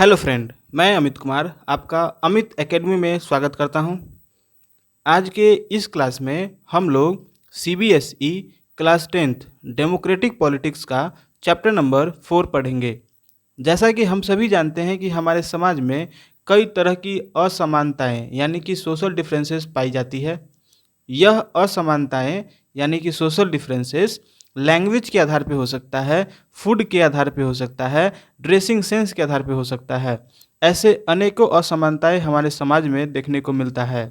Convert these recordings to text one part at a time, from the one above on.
Hello friend, मैं अमित कुमार आपका Amit academy में स्वागत करता हूं। आज के इस क्लास में हम लोग CBSE class 10th democratic politics का चैप्टर नंबर 4 पढ़ेंगे। जैसा कि हम सभी जानते हैं कि हमारे समाज में कई तरह की असमानताएं यानी कि सोशल डिफरेंसेस पाई जाती है। यह असमानताएं यानी कि सोशल डिफरेंसेस लैंग्वेज के आधार पे हो सकता है, फूड के आधार पे हो सकता है, ड्रेसिंग सेंस के आधार पे हो सकता है। ऐसे अनेकों असमानताएं हमारे समाज में देखने को मिलता है।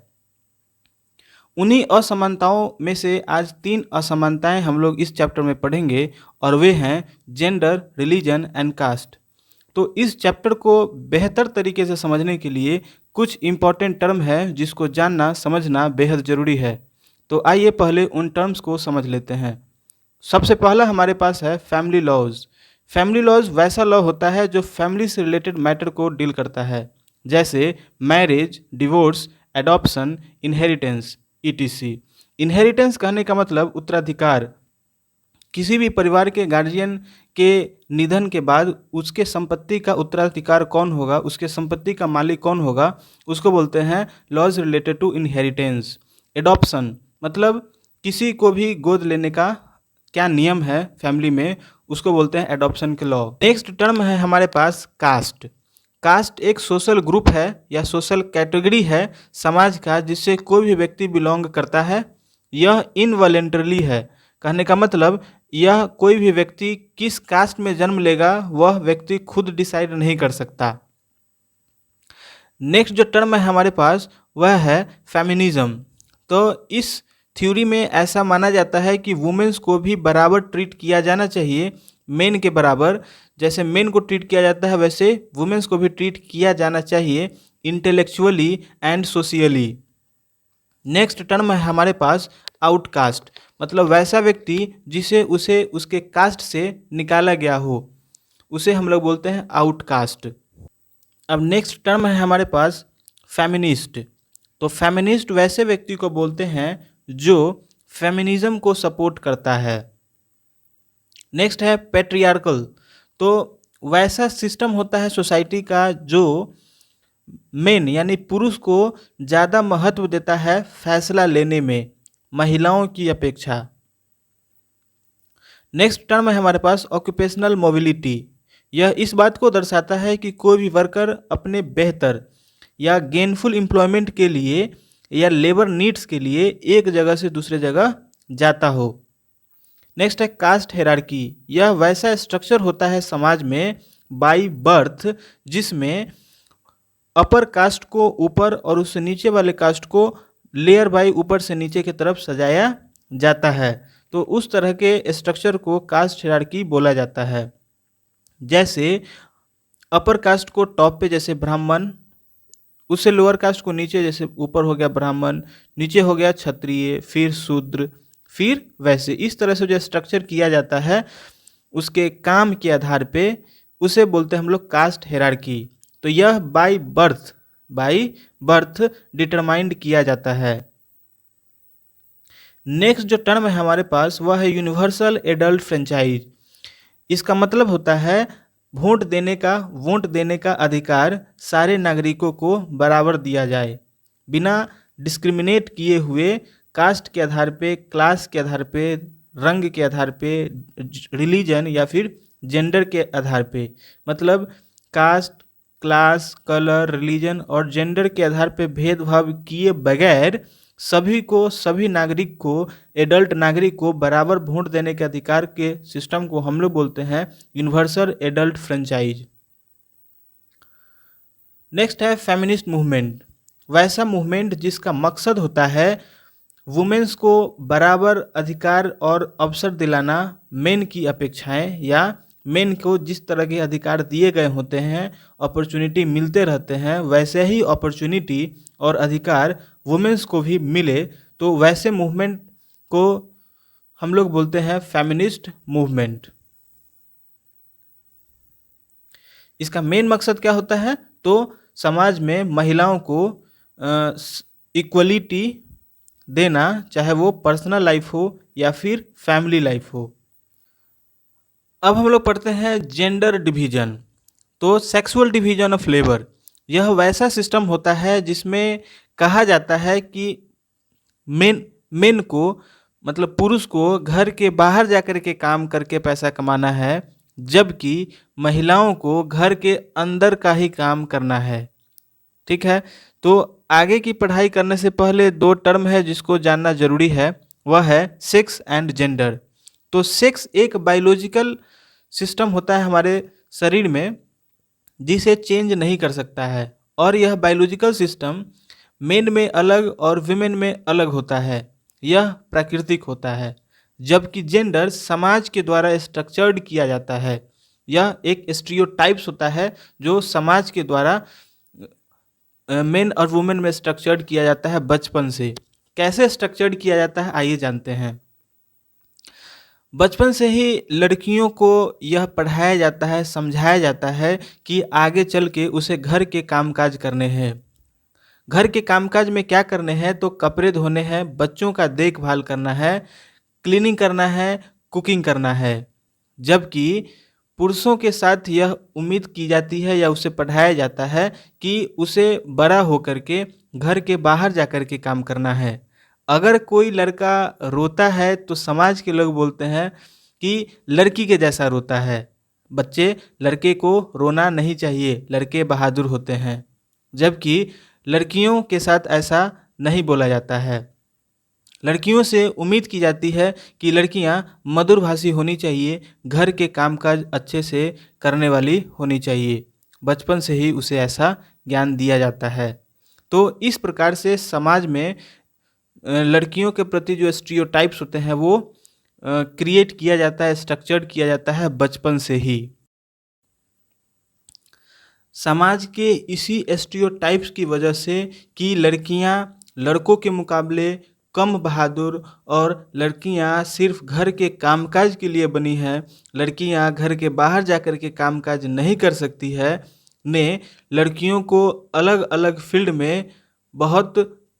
उन्हीं असमानताओं में से आज 3 असमानताएं हम लोग इस चैप्टर में पढ़ेंगे और वे हैं जेंडर, रिलीजन एंड कास्ट। तो इस चैप्टर को बेहतर तरीके से समझने के लिए कुछ इम्पॉर्टेंट टर्म है जिसको जानना समझना बेहद ज़रूरी है। तो आइए पहले उन टर्म्स को समझ लेते हैं। सबसे पहला हमारे पास है फैमिली लॉज। फैमिली लॉज वैसा लॉ होता है जो फैमिली से रिलेटेड मैटर को डील करता है, जैसे marriage, divorce, adoption, inheritance etc. Inheritance कहने का मतलब उत्तराधिकार। किसी भी परिवार के गार्जियन के निधन के बाद उसके संपत्ति का उत्तराधिकार कौन होगा, उसके संपत्ति का मालिक कौन होगा, उसको बोलते हैं laws related to inheritance. Adoption मतलब किसी को भी गोद लेने का क्या नियम है फैमिली में, उसको बोलते हैं एडॉप्शन के लॉ। नेक्स्ट टर्म है हमारे पास कास्ट। कास्ट एक सोशल ग्रुप है या सोशल कैटेगरी है समाज का जिससे कोई भी व्यक्ति बिलोंग करता है। यह इनवॉलेंटरली है। कहने का मतलब यह कोई भी व्यक्ति किस कास्ट में जन्म लेगा वह व्यक्ति खुद डिसाइड नहीं कर सकता। नेक्स्ट जो टर्म है हमारे पास वह है फेमिनिज्म। तो इस थ्योरी में ऐसा माना जाता है कि वुमेन्स को भी बराबर ट्रीट किया जाना चाहिए, मेन के बराबर। जैसे मेन को ट्रीट किया जाता है वैसे वुमेन्स को भी ट्रीट किया जाना चाहिए intellectually and socially. Next term है हमारे पास आउटकास्ट। मतलब वैसा व्यक्ति जिसे उसे उसके कास्ट से निकाला गया हो, उसे हम लोग बोलते हैं आउटकास्ट। अब नेक्स्ट टर्म है हमारे पास फेमिनिस्ट। तो फेमिनिस्ट वैसे व्यक्ति को बोलते हैं जो फेमिनिज्म को सपोर्ट करता है। नेक्स्ट है पैट्रियार्कल। तो वैसा सिस्टम होता है सोसाइटी का जो मेन यानी पुरुष को ज़्यादा महत्व देता है फैसला लेने में महिलाओं की अपेक्षा। नेक्स्ट टर्म है हमारे पास ऑक्यूपेशनल मोबिलिटी। यह इस बात को दर्शाता है कि कोई भी वर्कर अपने बेहतर या गेनफुल एम्प्लॉयमेंट के लिए या लेबर नीड्स के लिए एक जगह से दूसरे जगह जाता हो। नेक्स्ट है कास्ट हेरार्की। यह वैसा स्ट्रक्चर होता है समाज में बाय बर्थ जिसमें अपर कास्ट को ऊपर और उससे नीचे वाले कास्ट को लेयर बाय ऊपर से नीचे की तरफ सजाया जाता है। तो उस तरह के स्ट्रक्चर को कास्ट हायरार्की बोला जाता है। जैसे अपर कास्ट को टॉप पे जैसे ब्राह्मण, उससे लोअर कास्ट को नीचे जैसे ऊपर हो गया ब्राह्मण, नीचे हो गया क्षत्रिय, फिर शूद्र, फिर वैसे इस तरह से जो स्ट्रक्चर किया जाता है उसके काम के आधार पे उसे बोलते हैं हम लोग कास्ट हायरार्की। तो यह बाय बर्थ डिटरमाइंड किया जाता है। नेक्स्ट जो टर्म है हमारे पास वह है यूनिवर्सल एडल्ट फ्रेंचाइज। इसका मतलब होता है वोट देने का अधिकार सारे नागरिकों को बराबर दिया जाए, बिना डिस्क्रिमिनेट किए हुए, कास्ट के आधार पे, क्लास के आधार पे, रंग के आधार पे, रिलीजन या फिर जेंडर के आधार पे। मतलब कास्ट, क्लास, कलर, रिलीजन और जेंडर के आधार पे भेदभाव किए बगैर सभी नागरिक को, एडल्ट नागरिक को बराबर वोट देने के अधिकार के सिस्टम को हम लोग बोलते हैं यूनिवर्सल एडल्ट फ्रेंचाइज। नेक्स्ट है फेमिनिस्ट मूवमेंट। वैसा मूवमेंट जिसका मकसद होता है वुमेन्स को बराबर अधिकार और अवसर दिलाना मेन की अपेक्षाएं, या मेन को जिस तरह के अधिकार दिए गए होते हैं, अपॉर्चुनिटी मिलते रहते हैं, वैसे ही अपॉर्चुनिटी और अधिकार वुमेन्स को भी मिले। तो वैसे मूवमेंट को हम लोग बोलते हैं फेमिनिस्ट मूवमेंट। इसका मेन मकसद क्या होता है? तो समाज में महिलाओं को इक्वलिटी देना, चाहे वो पर्सनल लाइफ हो या फिर फैमिली लाइफ हो। अब हम लोग पढ़ते हैं जेंडर डिवीजन। तो सेक्सुअल डिवीजन ऑफ लेबर, यह वैसा सिस्टम होता है जिसमें कहा जाता है कि मेन मेन को मतलब पुरुष को घर के बाहर जाकर के काम करके पैसा कमाना है, जबकि महिलाओं को घर के अंदर का ही काम करना है। ठीक है, तो आगे की पढ़ाई करने से पहले दो टर्म है जिसको जानना जरूरी है, वह है सेक्स एंड जेंडर। तो सेक्स एक बायोलॉजिकल सिस्टम होता है हमारे शरीर में जिसे चेंज नहीं कर सकता है, और यह बायोलॉजिकल सिस्टम मेन में अलग और विमेन में अलग होता है, यह प्राकृतिक होता है। जबकि जेंडर समाज के द्वारा स्ट्रक्चर्ड किया जाता है, यह एक स्टीरियोटाइप्स होता है जो समाज के द्वारा मेन और वुमेन में स्ट्रक्चर्ड किया जाता है बचपन से। कैसे स्ट्रक्चर्ड किया जाता है आइए जानते हैं। बचपन से ही लड़कियों को यह पढ़ाया जाता है, समझाया जाता है कि आगे चल के उसे घर के कामकाज करने हैं। घर के कामकाज में क्या करने हैं, तो कपड़े धोने हैं, बच्चों का देखभाल करना है, क्लीनिंग करना है, कुकिंग करना है। जबकि पुरुषों के साथ यह उम्मीद की जाती है या उसे पढ़ाया जाता है कि उसे बड़ा होकर के घर के बाहर जाकर के काम करना है। अगर कोई लड़का रोता है तो समाज के लोग बोलते हैं कि लड़की के जैसा रोता है। बच्चे, लड़के को रोना नहीं चाहिए, लड़के बहादुर होते हैं। जबकि लड़कियों के साथ ऐसा नहीं बोला जाता है। लड़कियों से उम्मीद की जाती है कि लड़कियां मधुरभाषी होनी चाहिए, घर के कामकाज अच्छे से करने वाली होनी चाहिए। बचपन से ही उसे ऐसा ज्ञान दिया जाता है। तो इस प्रकार से समाज में लड़कियों के प्रति जो स्टीरियोटाइप्स होते हैं वो क्रिएट किया जाता है, स्ट्रक्चर्ड किया जाता है बचपन से ही। समाज के इसी स्टीरियोटाइप्स की वजह से कि लड़कियां लड़कों के मुकाबले कम बहादुर और लड़कियां सिर्फ घर के कामकाज के लिए बनी हैं, लड़कियां घर के बाहर जाकर के कामकाज नहीं कर सकती है, ने लड़कियों को अलग अलग फील्ड में बहुत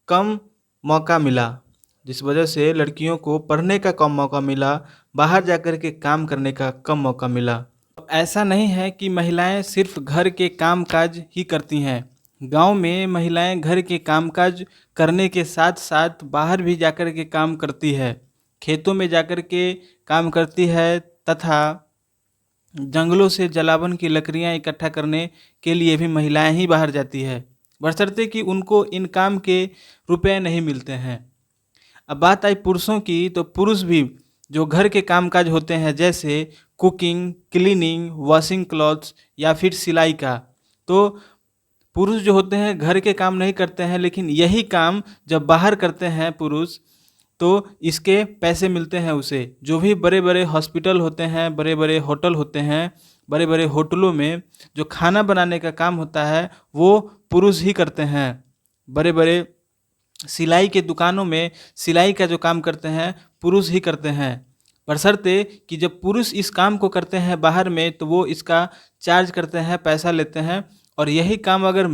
कम मौका मिला, जिस वजह से लड़कियों को पढ़ने का कम मौका मिला, बाहर जाकर के काम करने का कम मौका मिला। ऐसा नहीं है कि महिलाएं सिर्फ घर के कामकाज ही करती हैं। गांव में महिलाएं घर के कामकाज करने के साथ साथ बाहर भी जाकर के काम करती है, खेतों में जाकर के काम करती है तथा जंगलों से जलावन की लकड़ियां इकट्ठा करने के लिए भी महिलाएं ही बाहर जाती है, बशर्ते कि उनको इन काम के रुपए नहीं मिलते हैं। अब बात आई पुरुषों की, तो पुरुष भी जो घर के कामकाज होते हैं जैसे कुकिंग, क्लीनिंग, वॉशिंग क्लॉथ्स या फिर सिलाई का, तो पुरुष जो होते हैं घर के काम नहीं करते हैं, लेकिन यही काम जब बाहर करते हैं पुरुष तो इसके पैसे मिलते हैं उसे। जो भी बड़े बड़े हॉस्पिटल होते हैं, बड़े बड़े होटल होते हैं, बड़े बड़े होटलों में जो खाना बनाने का काम होता है वो पुरुष ही करते हैं। बड़े बड़े सिलाई के दुकानों में सिलाई का जो काम करते हैं पुरुष ही करते हैं, बशर्ते कि जब पुरुष इस काम को करते हैं बाहर में तो वो इसका चार्ज करते हैं, पैसा लेते हैं। और यही काम अगर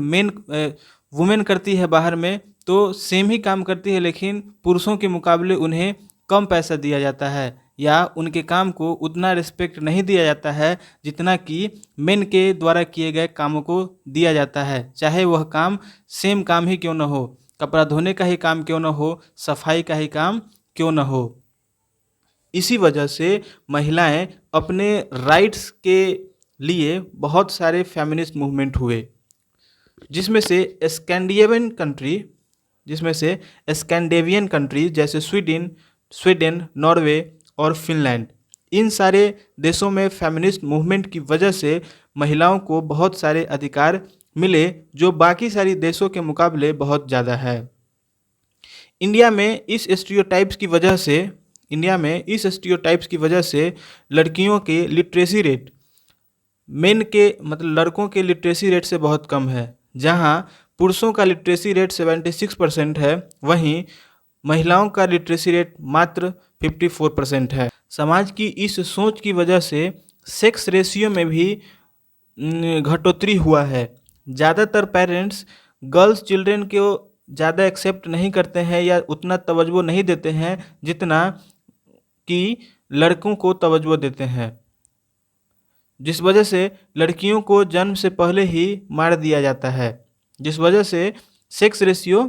वुमेन करती है बाहर में तो सेम ही काम करती है, लेकिन पुरुषों के मुकाबले उन्हें कम पैसा दिया जाता है या उनके काम को उतना रिस्पेक्ट नहीं दिया जाता है जितना कि मेन के द्वारा किए गए कामों को दिया जाता है, चाहे वह काम सेम काम ही क्यों न हो, कपड़ा धोने का ही काम क्यों न हो, सफाई का ही काम क्यों न हो। इसी वजह से महिलाएं अपने राइट्स के लिए बहुत सारे फेमिनिस्ट मूवमेंट हुए, जिसमें से स्कैंडिनेवियन कंट्री जैसे स्वीडन, नॉर्वे और फिनलैंड, इन सारे देशों में फेमिनिस्ट मूवमेंट की वजह से महिलाओं को बहुत सारे अधिकार मिले जो बाकी सारी देशों के मुकाबले बहुत ज़्यादा है। इंडिया में इस स्टीरियोटाइप्स की वजह से लड़कियों के लिटरेसी रेट मेन के मतलब लड़कों के लिटरेसी रेट से बहुत कम है। जहां पुरुषों का लिटरेसी रेट 76% है, वहीं महिलाओं का लिटरेसी रेट मात्र 54% है। समाज की इस सोच की वजह से सेक्स रेशियो में भी घटोतरी हुआ है। ज़्यादातर पेरेंट्स गर्ल्स चिल्ड्रेन को ज़्यादा एक्सेप्ट नहीं करते हैं या उतना तवज्जो नहीं देते हैं जितना कि लड़कों को तवज्जो देते हैं। जिस वजह से लड़कियों को जन्म से पहले ही मार दिया जाता है, जिस वजह से सेक्स रेशियो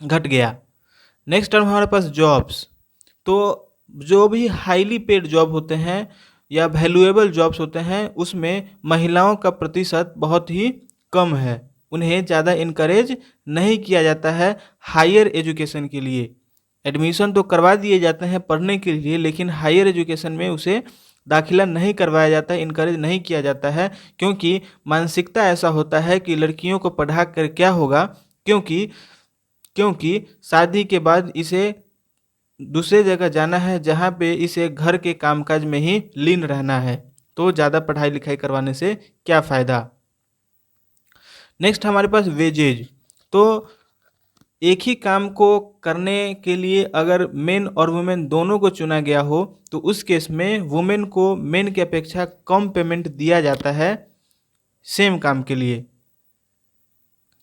घट गया। नेक्स्ट टर्म हमारे पास जॉब्स। तो जो भी हाईली पेड जॉब होते हैं या वैल्यूएबल जॉब्स होते हैं उसमें महिलाओं का प्रतिशत बहुत ही कम है, उन्हें ज़्यादा इनकरेज नहीं किया जाता है हायर एजुकेशन के लिए। एडमिशन तो करवा दिए जाते हैं पढ़ने के लिए, लेकिन हायर एजुकेशन में उसे दाखिला नहीं करवाया जाता है, इनकरेज नहीं किया जाता है, क्योंकि मानसिकता ऐसा होता है कि लड़कियों को पढ़ा कर क्या होगा, क्योंकि क्योंकि शादी के बाद इसे दूसरे जगह जाना है जहाँ पे इसे घर के कामकाज में ही लीन रहना है, तो ज़्यादा पढ़ाई लिखाई करवाने से क्या फ़ायदा। नेक्स्ट हमारे पास वेजेज। तो एक ही काम को करने के लिए अगर मेन और वुमेन दोनों को चुना गया हो तो उस केस में वुमेन को मेन की अपेक्षा कम पेमेंट दिया जाता है सेम काम के लिए,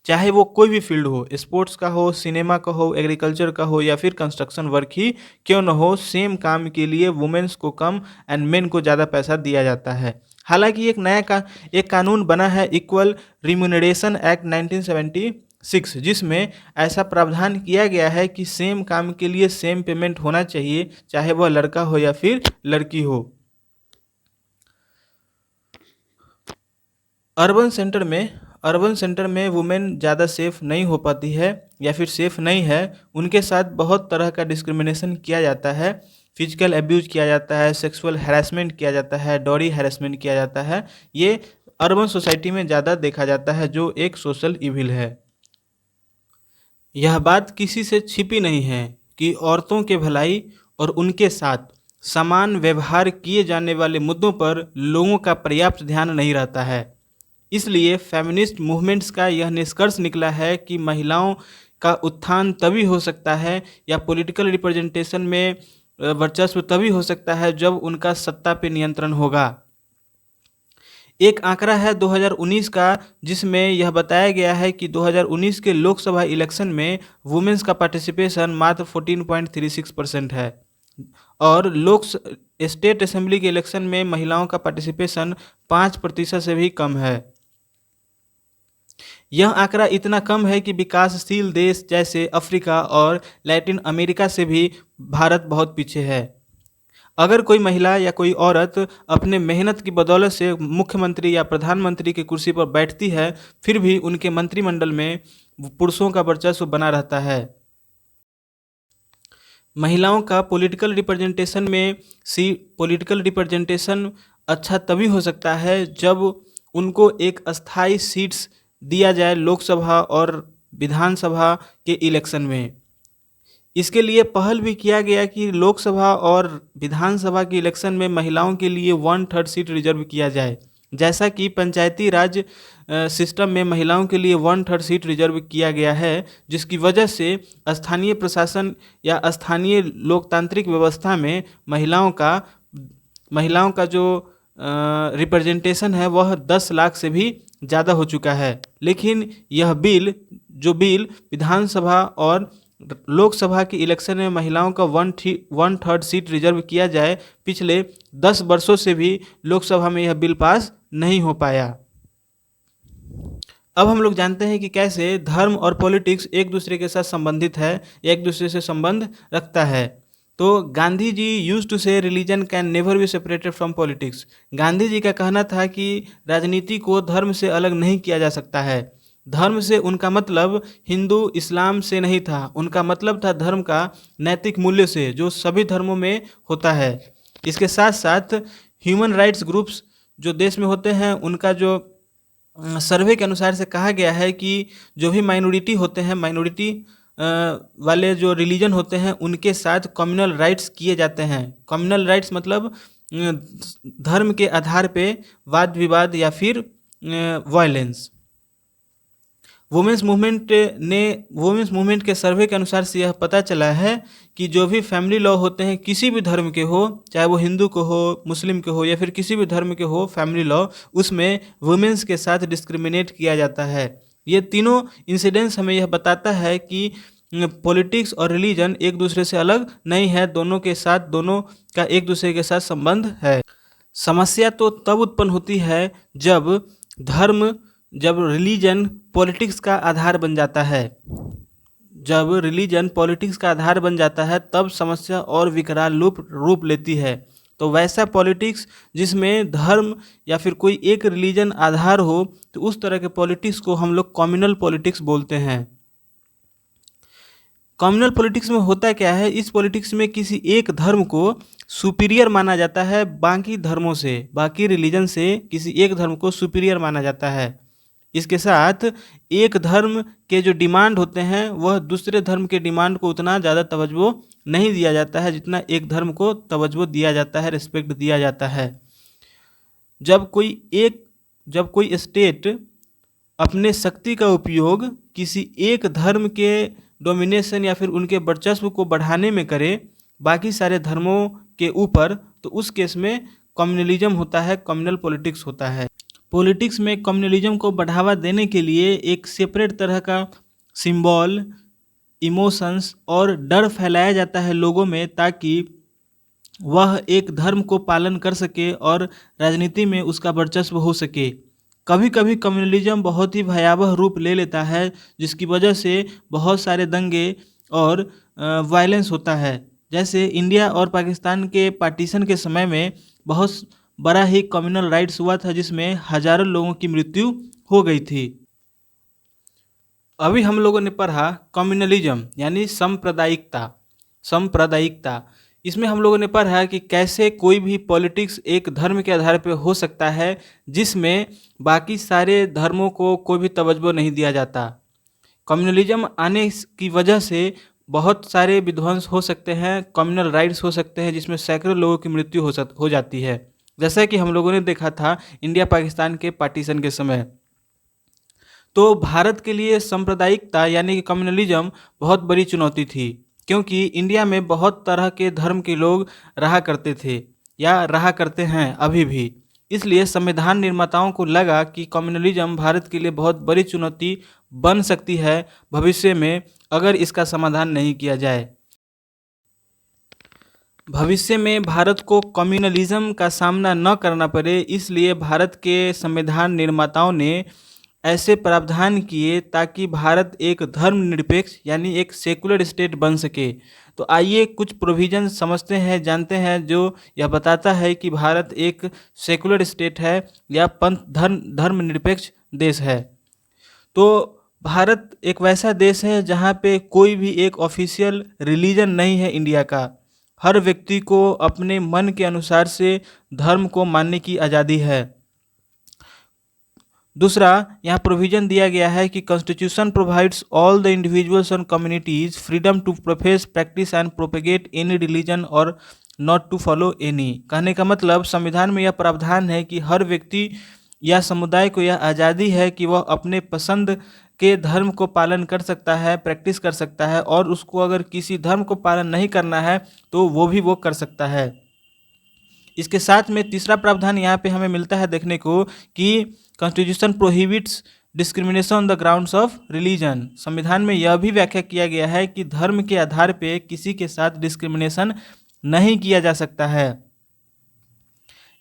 चाहे वो कोई भी फील्ड हो, स्पोर्ट्स का हो, सिनेमा का हो, एग्रीकल्चर का हो या फिर कंस्ट्रक्शन वर्क ही क्यों न हो, सेम काम के लिए वुमेन्स को कम एंड मेन को ज़्यादा पैसा दिया जाता है। हालांकि एक कानून बना है इक्वल रिम्यूनरेशन एक्ट 1976, जिसमें ऐसा प्रावधान किया गया है कि सेम काम के लिए सेम पेमेंट होना चाहिए, चाहे वह लड़का हो या फिर लड़की हो। अर्बन सेंटर में वुमेन ज़्यादा सेफ़ नहीं हो पाती है या फिर सेफ़ नहीं है, उनके साथ बहुत तरह का डिस्क्रिमिनेशन किया जाता है, फिजिकल एब्यूज़ किया जाता है, सेक्सुअल हैरेसमेंट किया जाता है, डॉरी हैरेसमेंट किया जाता है। ये अर्बन सोसाइटी में ज़्यादा देखा जाता है, जो एक सोशल इविल है। यह बात किसी से छिपी नहीं है कि औरतों के भलाई और उनके साथ समान व्यवहार किए जाने वाले मुद्दों पर लोगों का पर्याप्त ध्यान नहीं रहता है। इसलिए फेमिनिस्ट मूवमेंट्स का यह निष्कर्ष निकला है कि महिलाओं का उत्थान तभी हो सकता है या पॉलिटिकल रिप्रेजेंटेशन में वर्चस्व तभी हो सकता है जब उनका सत्ता पे नियंत्रण होगा। एक आंकड़ा है 2019 का, जिसमें यह बताया गया है कि 2019 के लोकसभा इलेक्शन में वुमेन्स का पार्टिसिपेशन मात्र 14.36% है और स्टेट असेंबली के इलेक्शन में महिलाओं का पार्टिसिपेशन 5% से भी कम है। यह आंकड़ा इतना कम है कि विकासशील देश जैसे अफ्रीका और लैटिन अमेरिका से भी भारत बहुत पीछे है। अगर कोई महिला या कोई औरत अपने मेहनत की बदौलत से मुख्यमंत्री या प्रधानमंत्री की कुर्सी पर बैठती है, फिर भी उनके मंत्रिमंडल में पुरुषों का वर्चस्व बना रहता है। महिलाओं का पॉलिटिकल रिप्रेजेंटेशन अच्छा तभी हो सकता है जब उनको एक अस्थाई सीट्स दिया जाए लोकसभा और विधानसभा के इलेक्शन में। इसके लिए पहल भी किया गया कि लोकसभा और विधानसभा के इलेक्शन में महिलाओं के लिए 1/3 सीट रिजर्व किया जाए, जैसा कि पंचायती राज सिस्टम में महिलाओं के लिए 1/3 सीट रिजर्व किया गया है, जिसकी वजह से स्थानीय प्रशासन या स्थानीय लोकतांत्रिक व्यवस्था में महिलाओं का जो रिप्रेजेंटेशन है वह 10 लाख से भी ज़्यादा हो चुका है। लेकिन यह बिल विधानसभा और लोकसभा के इलेक्शन में महिलाओं का 1/3 सीट रिजर्व किया जाए, पिछले 10 वर्षों से भी लोकसभा में यह बिल पास नहीं हो पाया। अब हम लोग जानते हैं कि कैसे धर्म और पॉलिटिक्स एक दूसरे के साथ संबंधित है, एक दूसरे से संबंध रखता है। तो Gandhi ji used to say religion can never be separated from politics. Gandhi ji का कहना था कि राजनीति को धर्म से अलग नहीं किया जा सकता है। धर्म से उनका मतलब हिंदू इस्लाम से नहीं था, उनका मतलब था धर्म का नैतिक मूल्य से, जो सभी धर्मों में होता है। इसके साथ साथ ह्यूमन राइट्स ग्रुप्स जो देश में होते हैं, उनका जो सर्वे के अनुसार से कहा गया है कि जो भी माइनॉरिटी होते हैं, माइनॉरिटी वाले जो रिलीजन होते हैं, उनके साथ कम्युनल राइट्स किए जाते हैं। कम्युनल राइट्स मतलब धर्म के आधार पे वाद विवाद या फिर वायलेंस। वुमेन्स मूवमेंट के सर्वे के अनुसार से यह पता चला है कि जो भी फैमिली लॉ होते हैं किसी भी धर्म के हो, चाहे वो हिंदू को हो, मुस्लिम के हो या फिर किसी भी धर्म के हो, फैमिली लॉ उसमें वुमेन्स के साथ डिस्क्रिमिनेट किया जाता है। ये तीनों इंसिडेंट्स हमें यह बताता है कि पॉलिटिक्स और रिलीजन एक दूसरे से अलग नहीं है, दोनों का एक दूसरे के साथ संबंध है। समस्या तो तब उत्पन्न होती है जब धर्म जब रिलीजन पॉलिटिक्स का आधार बन जाता है। जब रिलीजन पॉलिटिक्स का आधार बन जाता है तब समस्या और विकराल रूप लेती है। तो वैसा पॉलिटिक्स जिसमें धर्म या फिर कोई एक रिलीजन आधार हो, तो उस तरह के पॉलिटिक्स को हम लोग कम्युनल पॉलिटिक्स बोलते हैं। कम्युनल पॉलिटिक्स में होता क्या है, इस पॉलिटिक्स में किसी एक धर्म को सुपीरियर माना जाता है बाकी धर्मों से, बाकी रिलीजन से किसी एक धर्म को सुपीरियर माना जाता है। इसके साथ एक धर्म के जो डिमांड होते हैं वह दूसरे धर्म के डिमांड को उतना ज़्यादा तवज्जो नहीं दिया जाता है जितना एक धर्म को तवज्जो दिया जाता है, रिस्पेक्ट दिया जाता है। जब कोई स्टेट अपने शक्ति का उपयोग किसी एक धर्म के डोमिनेशन या फिर उनके वर्चस्व को बढ़ाने में करे बाकी सारे धर्मों के ऊपर, तो उस केस में कम्युनलिज्म होता है, कम्युनल पॉलिटिक्स होता है। पॉलिटिक्स में कम्युनलिज्म को बढ़ावा देने के लिए एक सेपरेट तरह का सिंबल, इमोशंस और डर फैलाया जाता है लोगों में, ताकि वह एक धर्म को पालन कर सके और राजनीति में उसका वर्चस्व हो सके। कभी कभी कम्युनलिज्म बहुत ही भयावह रूप ले लेता है, जिसकी वजह से बहुत सारे दंगे और वायलेंस होता है। जैसे इंडिया और पाकिस्तान के पार्टीशन के समय में बहुत बड़ा ही कम्युनल राइट्स हुआ था, जिसमें हजारों लोगों की मृत्यु हो गई थी। अभी हम लोगों ने पढ़ा कम्युनलिज्म यानी सांप्रदायिकता। इसमें हम लोगों ने पढ़ा कि कैसे कोई भी पॉलिटिक्स एक धर्म के आधार पर हो सकता है जिसमें बाकी सारे धर्मों को कोई भी तवज्जो नहीं दिया जाता। कम्युनलिज्म आने की वजह से बहुत सारे विध्वंस हो सकते हैं, कम्युनल राइट्स हो सकते हैं, जिसमें सैकड़ों लोगों की मृत्यु हो जाती है, जैसा कि हम लोगों ने देखा था इंडिया पाकिस्तान के पार्टीशन के समय। तो भारत के लिए सांप्रदायिकता यानी कि कम्युनलिज्म बहुत बड़ी चुनौती थी, क्योंकि इंडिया में बहुत तरह के धर्म के लोग रहा करते थे या रहा करते हैं अभी भी। इसलिए संविधान निर्माताओं को लगा कि कम्युनलिज्म भारत के लिए बहुत बड़ी चुनौती बन सकती है भविष्य में, अगर इसका समाधान नहीं किया जाए। भविष्य में भारत को कम्युनलिज्म का सामना न करना पड़े, इसलिए भारत के संविधान निर्माताओं ने ऐसे प्रावधान किए ताकि भारत एक धर्मनिरपेक्ष यानी एक सेकुलर स्टेट बन सके। तो आइए कुछ प्रोविजन समझते हैं, जानते हैं, जो यह बताता है कि भारत एक सेकुलर स्टेट है या धर्मनिरपेक्ष देश है। तो भारत एक वैसा देश है जहाँ पे कोई भी एक ऑफिशियल रिलीजन नहीं है इंडिया का। हर व्यक्ति को अपने मन के अनुसार से धर्म को मानने की आज़ादी है। दूसरा, यहाँ प्रोविजन दिया गया है कि constitution provides all the individuals and communities freedom to profess, practise and propagate any religion और नॉट टू फॉलो एनी। कहने का मतलब संविधान में यह प्रावधान है कि हर व्यक्ति या समुदाय को यह आज़ादी है कि वह अपने पसंद के धर्म को पालन कर सकता है, प्रैक्टिस कर सकता है, और उसको अगर किसी धर्म को पालन नहीं करना है तो वो कर सकता है। इसके साथ में तीसरा प्रावधान यहाँ पे हमें मिलता है देखने को कि constitution prohibits discrimination on the grounds of religion. संविधान में यह भी व्याख्या किया गया है कि धर्म के आधार पे किसी के साथ डिस्क्रिमिनेशन नहीं किया जा सकता है।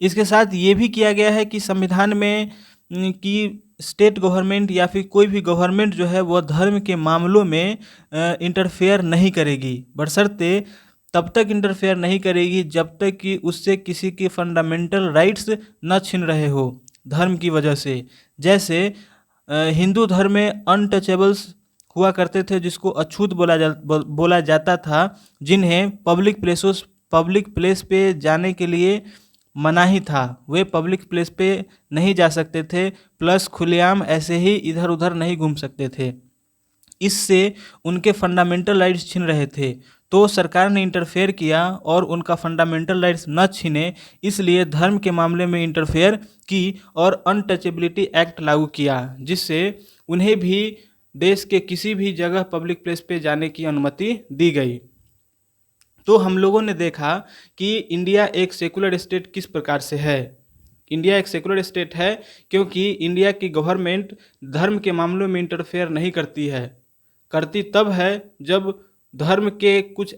इसके साथ ये भी किया गया है कि संविधान में कि स्टेट गवर्नमेंट या फिर कोई भी गवर्नमेंट जो है वह धर्म के मामलों में इंटरफेयर नहीं करेगी, बशर्ते तब तक इंटरफेयर नहीं करेगी जब तक कि उससे किसी के फंडामेंटल राइट्स न छीन रहे हो धर्म की वजह से। जैसे हिंदू धर्म में अनटचेबल्स हुआ करते थे, जिसको अछूत बोला जाता था, जिन्हें पब्लिक प्लेस पे जाने के लिए मनाही था। वे पब्लिक प्लेस पे नहीं जा सकते थे, प्लस खुलेआम ऐसे ही इधर उधर नहीं घूम सकते थे। इससे उनके फंडामेंटल राइट्स छीन रहे थे। तो सरकार ने इंटरफेयर किया और उनका फंडामेंटल राइट्स न छीने, इसलिए धर्म के मामले में इंटरफेयर की और अनटचेबिलिटी एक्ट लागू किया, जिससे उन्हें भी देश के किसी भी जगह पब्लिक प्लेस पे जाने की अनुमति दी गई। तो हम लोगों ने देखा कि इंडिया एक सेकुलर स्टेट किस प्रकार से है। इंडिया एक सेकुलर स्टेट है क्योंकि इंडिया की गवर्नमेंट धर्म के मामलों में इंटरफेयर नहीं करती है। करती तब है जब धर्म के कुछ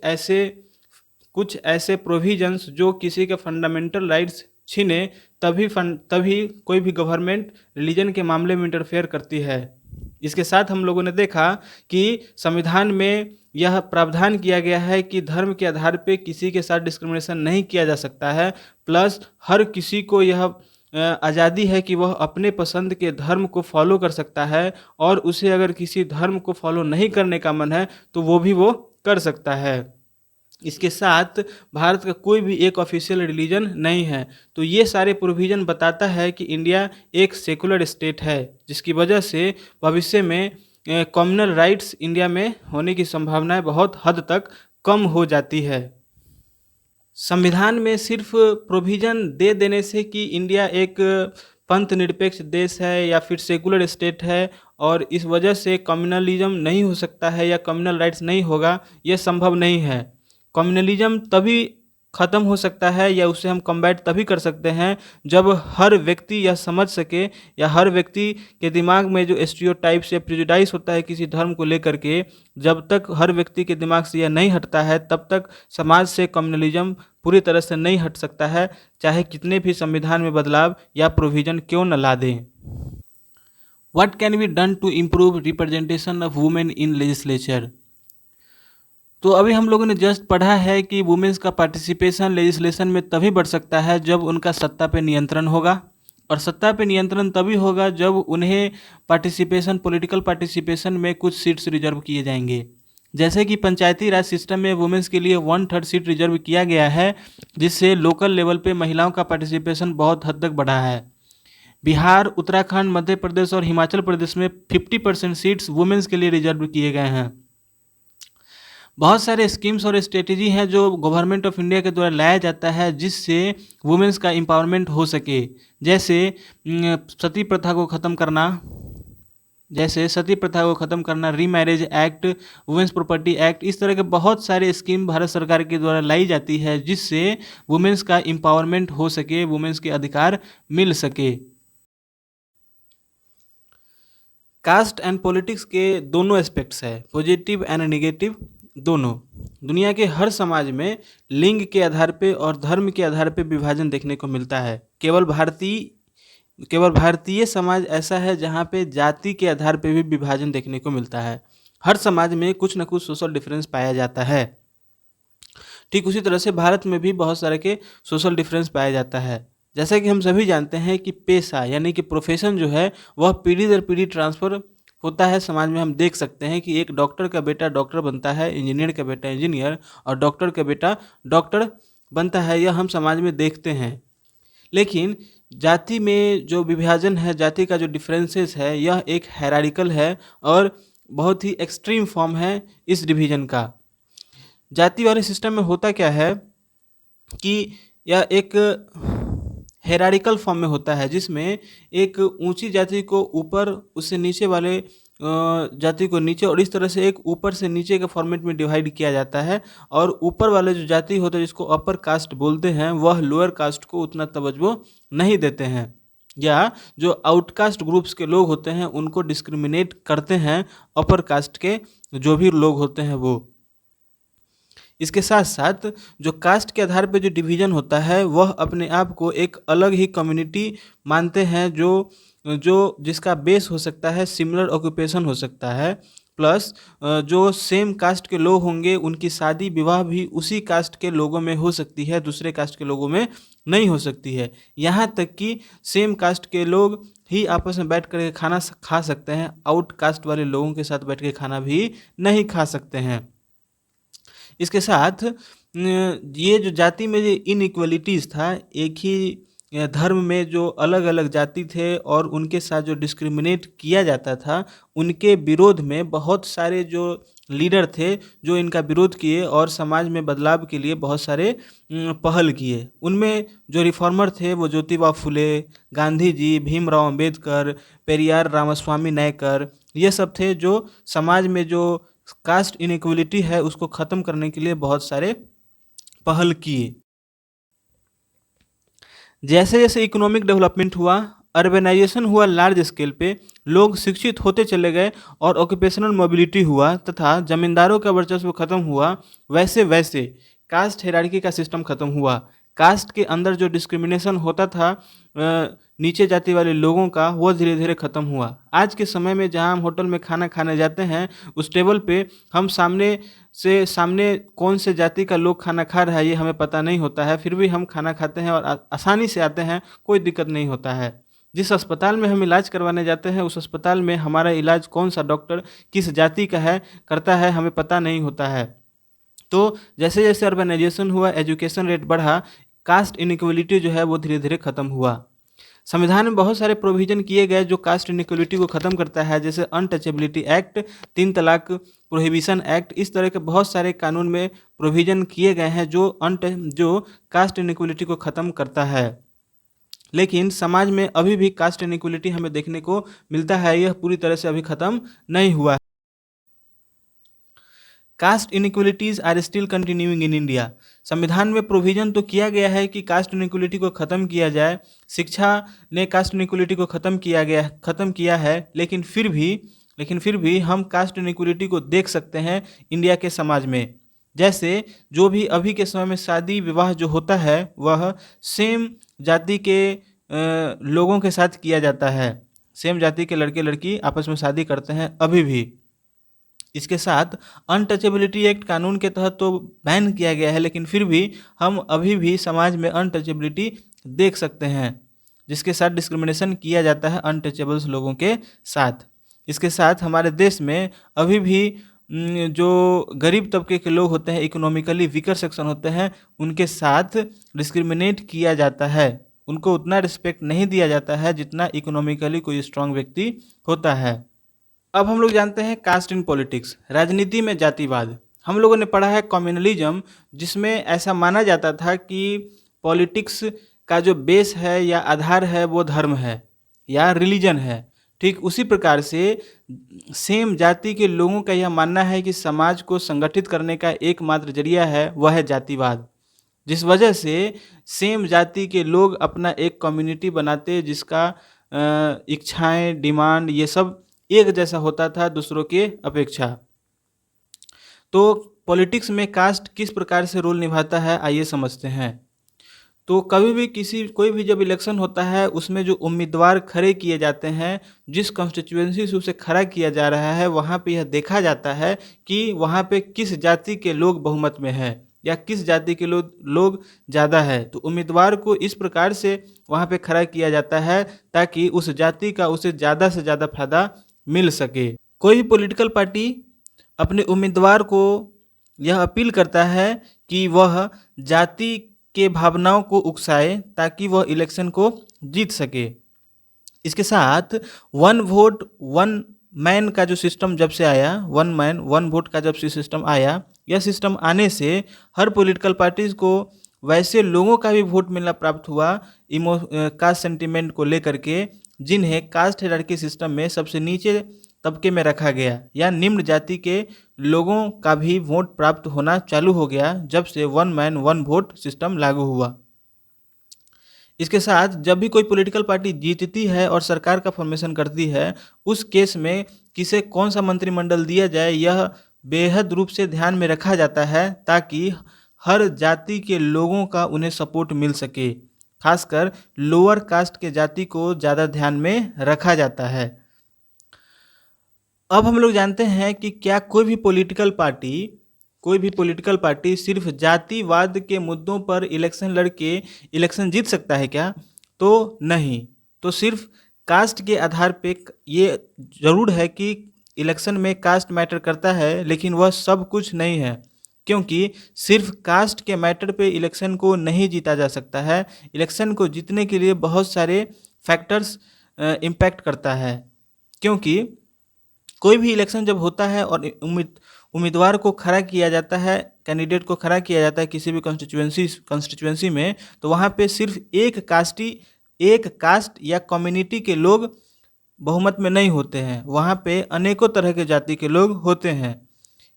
ऐसे प्रोविजंस जो किसी के फंडामेंटल राइट्स छीने तभी कोई भी गवर्नमेंट रिलीजन के मामले में इंटरफेयर करती है। इसके साथ हम लोगों ने देखा कि संविधान में यह प्रावधान किया गया है कि धर्म के आधार पे किसी के साथ डिस्क्रिमिनेशन नहीं किया जा सकता है, प्लस हर किसी को यह आज़ादी है कि वह अपने पसंद के धर्म को फॉलो कर सकता है, और उसे अगर किसी धर्म को फॉलो नहीं करने का मन है तो वो कर सकता है। इसके साथ भारत का कोई भी एक ऑफिशियल रिलीजन नहीं है। तो ये सारे प्रोविज़न बताता है कि इंडिया एक सेकुलर स्टेट है, जिसकी वजह से भविष्य में कम्युनल राइट्स इंडिया में होने की संभावनाएं बहुत हद तक कम हो जाती है। संविधान में सिर्फ प्रोविज़न दे देने से कि इंडिया एक पंथ निरपेक्ष देश है या फिर सेकुलर स्टेट है और इस वजह से कम्युनलिज्म नहीं हो सकता है या कम्युनल राइट्स नहीं होगा, यह संभव नहीं है। कम्युनलिज्म तभी ख़त्म हो सकता है या उसे हम कम्बैट तभी कर सकते हैं जब हर व्यक्ति यह समझ सके, या हर व्यक्ति के दिमाग में जो स्टीरियोटाइप्स या प्रेजुडाइज होता है किसी धर्म को लेकर के, जब तक हर व्यक्ति के दिमाग से यह नहीं हटता है तब तक समाज से कम्युनलिज्म पूरी तरह से नहीं हट सकता है, चाहे कितने भी संविधान में बदलाव या प्रोविज़न क्यों न ला दें। What can be done to improve representation of women in legislature. तो अभी हम लोगों ने जस्ट पढ़ा है कि वुमेन्स का पार्टिसिपेशन लेजिस्लेशन में तभी बढ़ सकता है जब उनका सत्ता पे नियंत्रण होगा, और सत्ता पे नियंत्रण तभी होगा जब उन्हें पॉलिटिकल पार्टिसिपेशन में कुछ सीट्स रिजर्व किए जाएंगे। जैसे कि पंचायती राज सिस्टम में वुमेन्स के लिए 1/3 सीट रिजर्व किया गया है, जिससे लोकल लेवल पे महिलाओं का पार्टिसिपेशन बहुत हद तक बढ़ा है। बिहार, उत्तराखंड, मध्य प्रदेश और हिमाचल प्रदेश में 50% सीट्स वुमेन्स के लिए रिजर्व किए गए हैं। बहुत सारे स्कीम्स और स्ट्रेटेजी हैं जो गवर्नमेंट ऑफ इंडिया के द्वारा लाया जाता है जिससे वुमेन्स का एम्पावरमेंट हो सके, जैसे सती प्रथा को ख़त्म करना, remarriage act, women's property act, इस तरह के बहुत सारे स्कीम भारत सरकार के द्वारा लाई जाती है जिससे वुमेन्स का एम्पावरमेंट हो सके, वुमेन्स के अधिकार मिल सके। कास्ट एंड पॉलिटिक्स के दोनों एस्पेक्ट्स है, पॉजिटिव एंड नेगेटिव दोनों। दुनिया के हर समाज में लिंग के आधार पे और धर्म के आधार पे विभाजन देखने को मिलता है। केवल भारतीय समाज ऐसा है जहाँ पे जाति के आधार पे भी विभाजन देखने को मिलता है। हर समाज में कुछ न कुछ सोशल डिफरेंस पाया जाता है। ठीक उसी तरह से भारत में भी बहुत सारे के सोशल डिफरेंस पाया जाता है। जैसा कि हम सभी जानते हैं कि पेशा यानी कि प्रोफेशन जो है वह पीढ़ी दर पीढ़ी ट्रांसफ़र होता है। समाज में हम देख सकते हैं कि एक डॉक्टर का बेटा डॉक्टर बनता है, इंजीनियर का बेटा इंजीनियर, और डॉक्टर का बेटा डॉक्टर बनता है, यह हम समाज में देखते हैं। लेकिन जाति में जो विभाजन है, जाति का जो डिफरेंसेस है, यह एक हायरार्किकल है और बहुत ही एक्सट्रीम फॉर्म है इस डिवीजन का। जाति वाले सिस्टम में होता क्या है कि यह एक हायरार्किकल फॉर्म में होता है, जिसमें एक ऊंची जाति को ऊपर, उससे नीचे वाले जाति को नीचे, और इस तरह से एक ऊपर से नीचे के फॉर्मेट में डिवाइड किया जाता है। और ऊपर वाले जो जाति होते हैं जिसको अपर कास्ट बोलते हैं, वह लोअर कास्ट को उतना तवज्जो नहीं देते हैं, या जो आउटकास्ट ग्रुप्स के लोग होते हैं उनको डिस्क्रिमिनेट करते हैं अपर कास्ट के जो भी लोग होते हैं वो। इसके साथ साथ जो कास्ट के आधार पर जो डिवीज़न होता है वह अपने आप को एक अलग ही कम्युनिटी मानते हैं, जो जिसका बेस हो सकता है सिमिलर ऑक्यूपेशन हो सकता है, प्लस जो सेम कास्ट के लोग होंगे उनकी शादी विवाह भी उसी कास्ट के लोगों में हो सकती है, दूसरे कास्ट के लोगों में नहीं हो सकती है। यहाँ तक कि सेम कास्ट के लोग ही आपस में बैठ कर खाना खा सकते हैं, आउट कास्ट वाले लोगों के साथ बैठ के खाना भी नहीं खा सकते हैं। इसके साथ ये जो जाति में जो इनइक्वलिटीज़ था, एक ही धर्म में जो अलग अलग जाति थे और उनके साथ जो डिस्क्रिमिनेट किया जाता था, उनके विरोध में बहुत सारे जो लीडर थे जो इनका विरोध किए और समाज में बदलाव के लिए बहुत सारे पहल किए। उनमें जो रिफॉर्मर थे वो ज्योतिबा फुले, गांधी जी, भीमराव अंबेडकर, पेरियार रामास्वामी नायकर, ये सब थे जो समाज में जो कास्ट इनइक्वलिटी है उसको ख़त्म करने के लिए बहुत सारे पहल किए। जैसे जैसे इकोनॉमिक डेवलपमेंट हुआ, अर्बनाइजेशन हुआ लार्ज स्केल पे, लोग शिक्षित होते चले गए और ऑक्यूपेशनल मोबिलिटी हुआ तथा ज़मींदारों का वर्चस्व खत्म हुआ, वैसे वैसे कास्ट हायरार्की का सिस्टम खत्म हुआ। कास्ट के अंदर जो डिस्क्रिमिनेशन होता था नीचे जाति वाले लोगों का, वो धीरे धीरे ख़त्म हुआ। आज के समय में जहां हम होटल में खाना खाने जाते हैं, उस टेबल पे हम सामने कौन से जाति का लोग खाना खा रहा है ये हमें पता नहीं होता है, फिर भी हम खाना खाते हैं और आसानी से आते हैं, कोई दिक्कत नहीं होता है। जिस अस्पताल में हम इलाज करवाने जाते हैं, उस अस्पताल में हमारा इलाज कौन सा डॉक्टर किस जाति का है करता है हमें पता नहीं होता है। तो जैसे जैसे अर्बनाइजेशन हुआ, एजुकेशन रेट बढ़ा, कास्ट इनइक्वलिटी जो है वो धीरे धीरे ख़त्म हुआ। संविधान में बहुत सारे प्रोविजन किए गए जो कास्ट इनइक्वलिटी को ख़त्म करता है, जैसे अनटचेबिलिटी एक्ट, 3 तलाक प्रोहिबिशन एक्ट, इस तरह के बहुत सारे कानून में प्रोविजन किए गए हैं जो कास्ट इनइक्वलिटी को ख़त्म करता है। लेकिन समाज में अभी भी कास्ट इनइक्वलिटी हमें देखने को मिलता है, यह पूरी तरह से अभी ख़त्म नहीं हुआ। Caste inequalities are still continuing in India. संविधान में प्रोविजन तो किया गया है कि कास्ट इनइक्वलिटी को ख़त्म किया जाए, शिक्षा ने कास्ट इनइक्वलिटी को ख़त्म किया है, लेकिन फिर भी हम कास्ट इनइक्वलिटी को देख सकते हैं इंडिया के समाज में। जैसे जो भी अभी के समय में शादी विवाह जो होता है वह सेम जाति के लोगों के साथ किया जाता है, सेम जाति के लड़के लड़की आपस में शादी करते हैं अभी भी। इसके साथ अनटचेबिलिटी एक्ट कानून के तहत तो बैन किया गया है, लेकिन फिर भी हम अभी भी समाज में अनटचेबिलिटी देख सकते हैं, जिसके साथ डिस्क्रिमिनेशन किया जाता है अनटचेबल्स लोगों के साथ। इसके साथ हमारे देश में अभी भी जो गरीब तबके के लोग होते हैं, इकोनॉमिकली वीकर सेक्शन होते हैं, उनके साथ डिस्क्रिमिनेट किया जाता है, उनको उतना रिस्पेक्ट नहीं दिया जाता है जितना इकोनॉमिकली कोई स्ट्रांग व्यक्ति होता है। अब हम लोग जानते हैं कास्ट इन पॉलिटिक्स, राजनीति में जातिवाद। हम लोगों ने पढ़ा है कम्युनलिज्म, जिसमें ऐसा माना जाता था कि पॉलिटिक्स का जो बेस है या आधार है वो धर्म है या रिलीजन है। ठीक उसी प्रकार से सेम जाति के लोगों का यह मानना है कि समाज को संगठित करने का एकमात्र जरिया है वह है जातिवाद, जिस वजह से सेम जाति के लोग अपना एक कम्युनिटी बनाते जिसका इच्छाएं, डिमांड ये सब एक जैसा होता था दूसरों के अपेक्षा। तो पॉलिटिक्स में कास्ट किस प्रकार से रोल निभाता है आइए समझते हैं। तो कभी भी कोई भी जब इलेक्शन होता है, उसमें जो उम्मीदवार खड़े किए जाते हैं, जिस कॉन्स्टिट्यूएंसी से उसे खड़ा किया जा रहा है, वहाँ पे यह देखा जाता है कि वहाँ पे किस जाति के लोग बहुमत में है या किस जाति के लोग ज़्यादा है। तो उम्मीदवार को इस प्रकार से वहाँ पे खड़ा किया जाता है ताकि उस जाति का उसे ज़्यादा से ज़्यादा फायदा मिल सके। कोई भी पॉलिटिकल पार्टी अपने उम्मीदवार को यह अपील करता है कि वह जाति के भावनाओं को उकसाए ताकि वह इलेक्शन को जीत सके। इसके साथ वन वोट वन मैन का जो सिस्टम जब से आया, वन मैन वन वोट का जब से सिस्टम आया, यह सिस्टम आने से हर पॉलिटिकल पार्टीज को वैसे लोगों का भी वोट मिलना प्राप्त हुआ कास्ट सेंटिमेंट को लेकर के, जिन्हें कास्ट हायरार्की सिस्टम में सबसे नीचे तबके में रखा गया या निम्न जाति के लोगों का भी वोट प्राप्त होना चालू हो गया जब से one man one vote system लागू हुआ। इसके साथ जब भी कोई पॉलिटिकल पार्टी जीतती है और सरकार का फॉर्मेशन करती है, उस केस में किसे कौन सा मंत्रिमंडल दिया जाए यह बेहद रूप से ध्यान में रखा जाता है ताकि हर जाति के लोगों का उन्हें सपोर्ट मिल सके। खासकर लोअर कास्ट के जाति को ज़्यादा ध्यान में रखा जाता है। अब हम लोग जानते हैं कि क्या कोई भी पॉलिटिकल पार्टी सिर्फ जातिवाद के मुद्दों पर इलेक्शन लड़के इलेक्शन जीत सकता है क्या? तो नहीं। तो सिर्फ कास्ट के आधार पे ये ज़रूर है कि इलेक्शन में कास्ट मैटर करता है, लेकिन वह सब कुछ नहीं है, क्योंकि सिर्फ कास्ट के मैटर पे इलेक्शन को नहीं जीता जा सकता है। इलेक्शन को जीतने के लिए बहुत सारे फैक्टर्स इम्पैक्ट करता है, क्योंकि कोई भी इलेक्शन जब होता है और उम्मीदवार को खड़ा किया जाता है, कैंडिडेट को खड़ा किया जाता है किसी भी कॉन्स्टिट्यूएंसी में, तो वहाँ पे सिर्फ एक कास्ट या कम्युनिटी के लोग बहुमत में नहीं होते हैं, वहाँ पे अनेकों तरह के जाति के लोग होते हैं।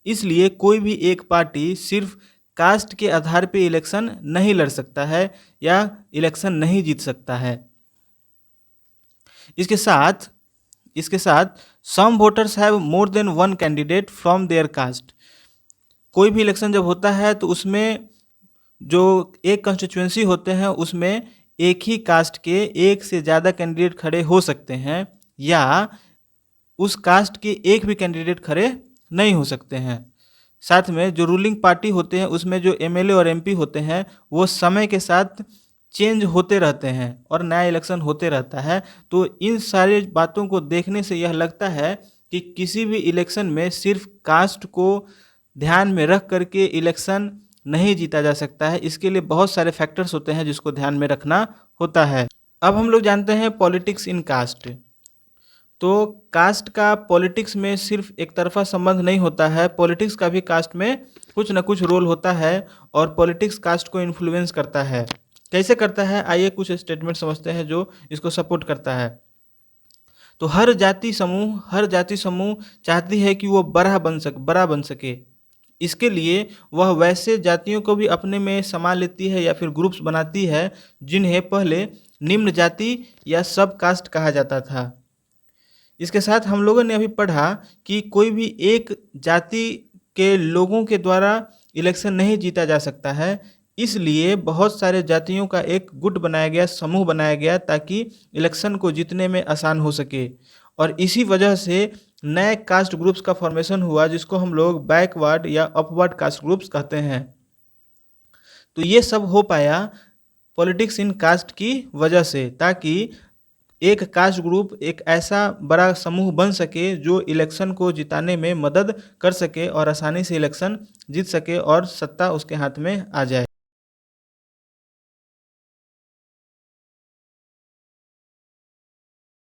इसलिए कोई भी एक पार्टी सिर्फ कास्ट के आधार पे इलेक्शन नहीं लड़ सकता है या इलेक्शन नहीं जीत सकता है। इसके साथ some voters have more than one candidate from their caste. कोई भी इलेक्शन जब होता है तो उसमें जो एक कंस्टिट्यूएंसी होते हैं उसमें एक ही कास्ट के एक से ज़्यादा कैंडिडेट खड़े हो सकते हैं, या उस कास्ट के एक भी कैंडिडेट खड़े नहीं हो सकते हैं। साथ में जो रूलिंग पार्टी होते हैं उसमें जो एमएलए और एमपी होते हैं वो समय के साथ चेंज होते रहते हैं और नया इलेक्शन होते रहता है। तो इन सारी बातों को देखने से यह लगता है कि किसी भी इलेक्शन में सिर्फ कास्ट को ध्यान में रख करके इलेक्शन नहीं जीता जा सकता है। इसके लिए बहुत सारे फैक्टर्स होते हैं जिसको ध्यान में रखना होता है। अब हम लोग जानते हैं पॉलिटिक्स इन कास्ट। तो कास्ट का पॉलिटिक्स में सिर्फ एक तरफा संबंध नहीं होता है, पॉलिटिक्स का भी कास्ट में कुछ ना कुछ रोल होता है और पॉलिटिक्स कास्ट को इन्फ्लुएंस करता है। कैसे करता है, आइए कुछ स्टेटमेंट समझते हैं जो इसको सपोर्ट करता है। तो हर जाति समूह चाहती है कि वो बड़ा बन सके। इसके लिए वह वैसे जातियों को भी अपने में समा लेती है या फिर ग्रुप्स बनाती है जिन्हें पहले निम्न जाति या सब कास्ट कहा जाता था। इसके साथ हम लोगों ने अभी पढ़ा कि कोई भी एक जाति के लोगों के द्वारा इलेक्शन नहीं जीता जा सकता है, इसलिए बहुत सारे जातियों का एक गुट बनाया गया, समूह बनाया गया ताकि इलेक्शन को जीतने में आसान हो सके। और इसी वजह से नए कास्ट ग्रुप्स का फॉर्मेशन हुआ जिसको हम लोग बैकवर्ड या अपवर्ड कास्ट ग्रुप्स कहते हैं। तो ये सब हो पाया पॉलिटिक्स इन कास्ट की वजह से, ताकि एक कास्ट ग्रुप एक ऐसा बड़ा समूह बन सके जो इलेक्शन को जिताने में मदद कर सके और आसानी से इलेक्शन जीत सके और सत्ता उसके हाथ में आ जाए।